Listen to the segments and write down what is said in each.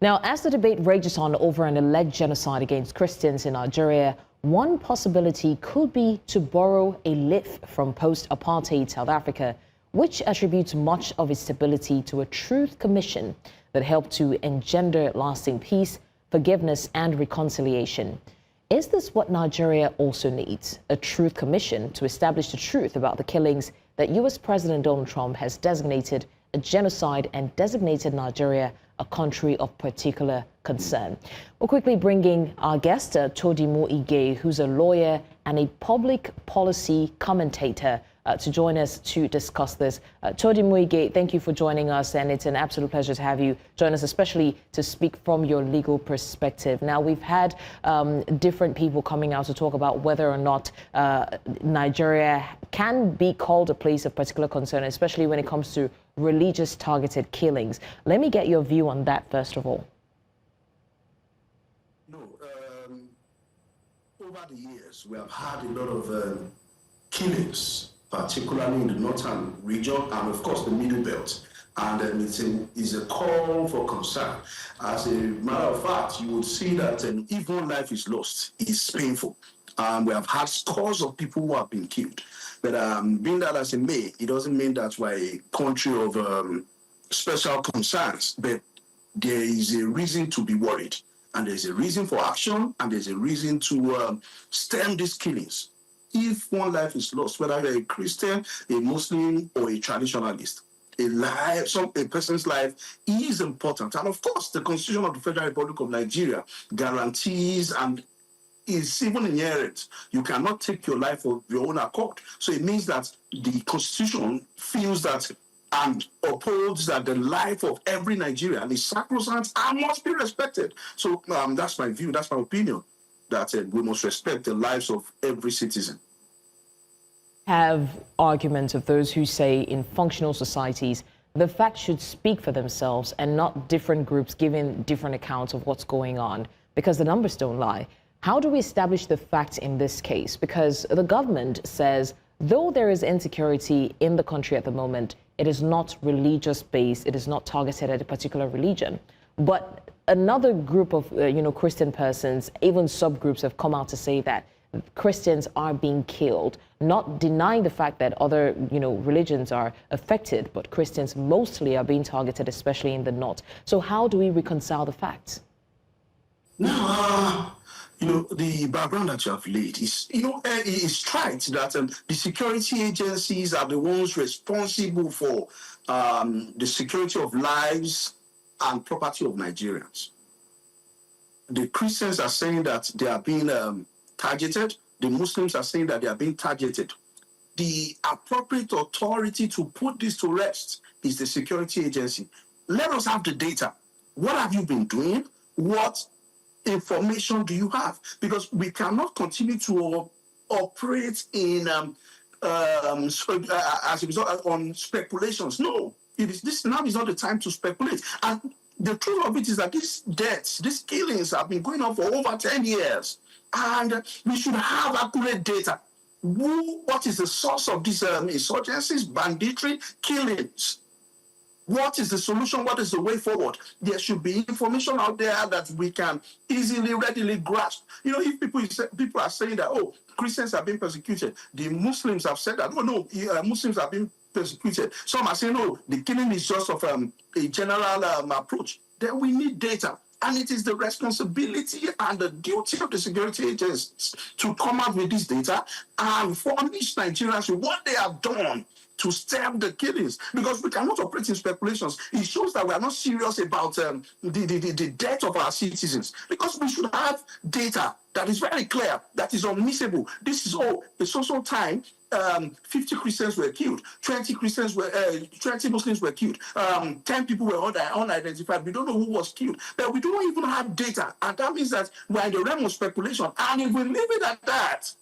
Now, as the debate rages on over an alleged genocide against Christians in Nigeria, one possibility could be to borrow a lift from post-apartheid South Africa, which attributes much of its stability to a truth commission that helped to engender lasting peace, forgiveness, and reconciliation. Is this what Nigeria also needs? A truth commission to establish the truth about the killings that U.S. President Donald Trump has designated a genocide and designated Nigeria a country of particular concern. We're quickly bringing our guest, Todimu Ige, who's a lawyer and a public policy commentator, to join us to discuss this. Todimu Ige, thank you for joining us, and it's an absolute pleasure to have you join us, especially to speak from your legal perspective. Now, we've had different people coming out to talk about whether or not Nigeria can be called a place of particular concern, especially when it comes to religious targeted killings. Let me get your view on that first of all. No, over the years, we have had a lot of killings, particularly in the northern region and, of course, the Middle Belt. And it's a call for concern. As a matter of fact, you would see that if one life is lost, it's painful. We have had scores of people who have been killed. But being that as it may, it doesn't mean that we're a country of special concerns. But there is a reason to be worried. And there's a reason for action, and there's a reason to stem these killings. If one life is lost, whether you're a Christian, a Muslim, or a traditionalist, a person's life is important. And of course, the Constitution of the Federal Republic of Nigeria guarantees and is even inherent. You cannot take your life of your own accord. So it means that the Constitution feels that and upholds that the life of every Nigerian is sacrosanct and must be respected. So that's my view, that's my opinion, that we must respect the lives of every citizen. Have arguments of those who say in functional societies, the facts should speak for themselves and not different groups giving different accounts of what's going on, because the numbers don't lie. How do we establish the facts in this case? Because the government says, though there is insecurity in the country at the moment, it is not religious-based, it is not targeted at a particular religion. But another group of Christian persons, even subgroups, have come out to say that Christians are being killed, not denying the fact that other religions are affected, but Christians mostly are being targeted, especially in the north. So how do we reconcile the facts? Now, the background that you have laid is, it's right that the security agencies are the ones responsible for the security of lives and property of Nigerians. The Christians are saying that they are being targeted. The Muslims are saying that they are being targeted. The appropriate authority to put this to rest is the security agency. Let us have the data. What have you been doing? What information do you have? Because we cannot continue to operate in as a result on speculations. No, this now is not the time to speculate. And the truth of it is that these deaths, these killings have been going on for over 10 years. And we should have accurate data. What is the source of these insurgencies, banditry, killings? What is the solution? What is the way forward? There should be information out there that we can easily, readily grasp. If people are saying that, oh, Christians are being persecuted, the Muslims have said that, oh, no, Muslims are being persecuted. Some are saying, oh, the killing is just of a general approach. Then we need data. And it is the responsibility and the duty of the security agencies to come out with this data and furnish Nigerians with what they have done to stem the killings. Because we cannot operate in speculations. It shows that we are not serious about the death of our citizens. Because we should have data that is very clear, that is unmissable. This is the social time. 50 Christians were killed, 20 Muslims were killed, 10 people were unidentified. We don't know who was killed, but we don't even have data. And that means that we're in the realm of speculation. And if we leave it at that,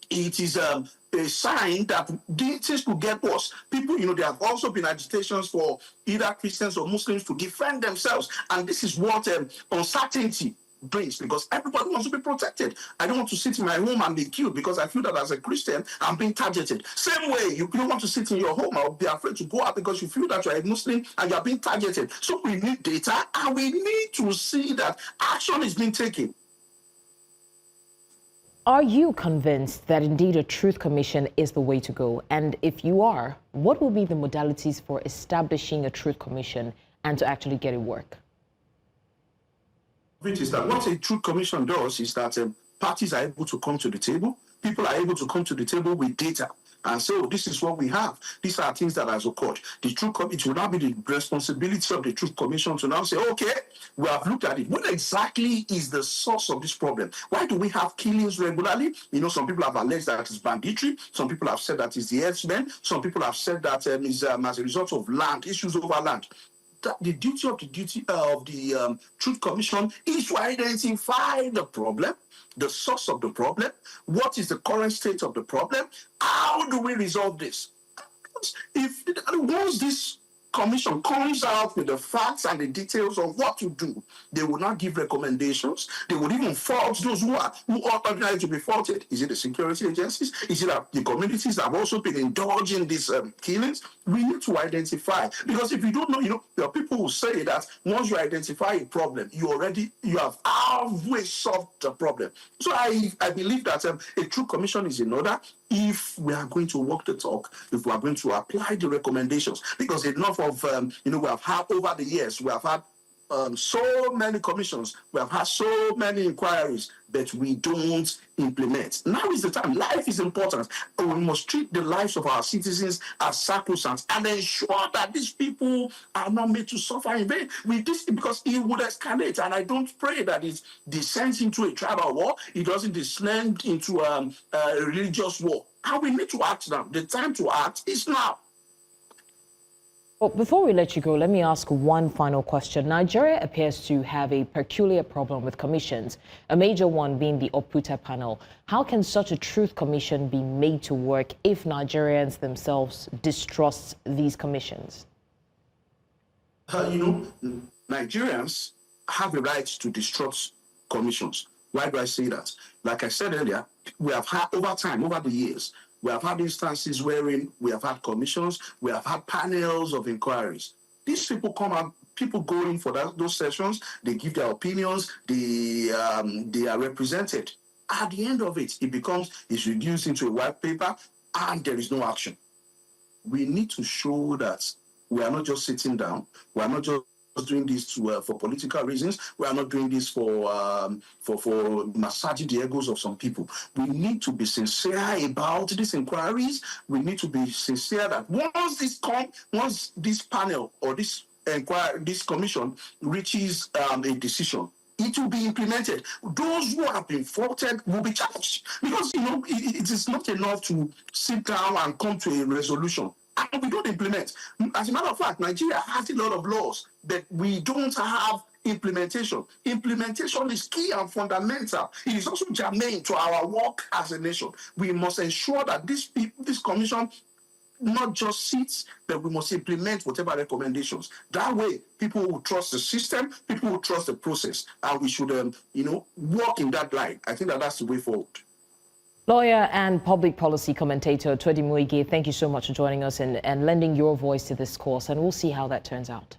it is a sign that things could get worse. People, there have also been agitations for either Christians or Muslims to defend themselves. And this is what uncertainty brings, because everybody wants to be protected. I don't want to sit in my home and be killed because I feel that as a Christian, I'm being targeted. Same way, you don't want to sit in your home or be afraid to go out because you feel that you're a Muslim and you're being targeted. So we need data, and we need to see that action is being taken. Are you convinced that indeed a truth commission is the way to go? And if you are, what will be the modalities for establishing a truth commission and to actually get it work? Which is that what a truth commission does is that parties are able to come to the table. People are able to come to the table with data. And so this is what we have. These are things that has occurred. The truth it will now be the responsibility of the truth commission to now say, okay, we have looked at it. What exactly is the source of this problem? Why do we have killings regularly? You know, some people have alleged that it's banditry. Some people have said that it's the herdsmen. Some people have said that is as a result of land, issues over land. The duty of the Truth Commission is to identify the problem, the source of the problem, what is the current state of the problem, how do we resolve this? Because if once this commission comes out with the facts and the details of what to do, they will not give recommendations. They would even fault those who ought ordinarily to be faulted. Is it the security agencies? Is it the communities that have also been indulging these killings? We need to identify, because if you don't know, there are people who say that once you identify a problem, you have halfway solved the problem. So I believe that a true commission is in order if we are going to walk the talk, if we are going to apply the recommendations, because enough of we have had over the years, we have had so many commissions, we have had so many inquiries, but we don't implement. Now is the time. Life is important. We must treat the lives of our citizens as sacrosanct and ensure that these people are not made to suffer in vain with this, because it would escalate. And I don't pray that it descends into a tribal war. It doesn't descend into a religious war. And we need to act now. The time to act is now. Well, before we let you go, let me ask one final question. Nigeria appears to have a peculiar problem with commissions, a major one being the Oputa panel. How can such a truth commission be made to work if Nigerians themselves distrust these commissions? Nigerians have a right to distrust commissions. Why do I say that? Like I said earlier, we have had over time, over the years, we have had instances wherein we have had commissions, we have had panels of inquiries. These people come out, people go in for those sessions, they give their opinions, they are represented. At the end of it, it's reduced into a white paper, and there is no action. We need to show that we are not just sitting down, we are not just doing this for political reasons. We are not doing this for massaging the egos of some people. We need to be sincere about these inquiries. We need to be sincere that once this panel or this commission reaches a decision, it will be implemented. Those who have been faulted will be charged, because it is not enough to sit down and come to a resolution and we don't implement. As a matter of fact, Nigeria has a lot of laws, but we don't have implementation. Implementation is key and fundamental. It is also germane to our work as a nation. We must ensure that this commission not just sits, but we must implement whatever recommendations. That way, people will trust the system, people will trust the process, and we should, work in that line. I think that's the way forward. Lawyer and public policy commentator Twedi Muige, thank you so much for joining us and lending your voice to this course, and we'll see how that turns out.